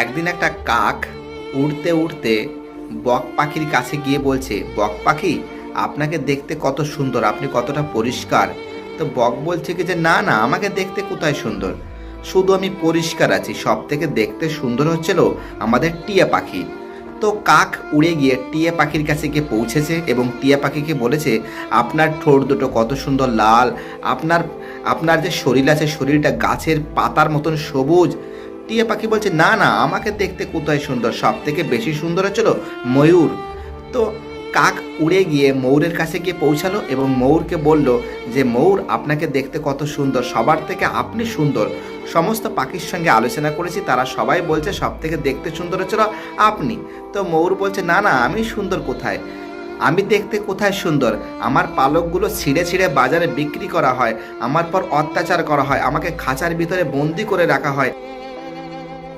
একদিন একটা কাক উড়তে উড়তে বক পাখির কাছে গিয়ে বলছে, বক পাখি, আপনাকে দেখতে কত সুন্দর, আপনি কতটা পরিষ্কার। তো বক বলছে কি যে না না, আমাকে দেখতে কোথায় সুন্দর, শুধু আমি পরিষ্কার আছি, সব থেকে দেখতে সুন্দর হচ্ছিল আমাদের টিয়া পাখি। তো কাক উড়ে গিয়ে টিয়া পাখির কাছে গিয়ে পৌঁছেছে এবং টিয়া পাখিকে বলেছে, আপনার ঠোঁট দুটো কত সুন্দর লাল, আপনার আপনার যে শরীর আছে শরীরটা গাছের পাতার মতন সবুজ। টিয়া পাখি বলছে না না, আমাকে দেখতে কোথায় সুন্দর, সব থেকে বেশি সুন্দর হচ্ছিল ময়ূর। তো কাক উড়ে গিয়ে ময়ূরের কাছে গিয়ে পৌঁছালো এবং ময়ূরকে বলল যে ময়ূর, আপনাকে দেখতে কত সুন্দর, সবার থেকে আপনি সুন্দর। সমস্ত পাখির সঙ্গে আলোচনা করেছি, তারা সবাই বলছে সব থেকে দেখতে সুন্দর হচ্ছিল আপনি। তো ময়ূর বলছে না না, আমি সুন্দর কোথায়, আমি দেখতে কোথায় সুন্দর, আমার পালকগুলো ছিঁড়ে ছিঁড়ে বাজারে বিক্রি করা হয়, আমার পর অত্যাচার করা হয়, আমাকে খাঁচার ভিতরে বন্দি করে রাখা হয়,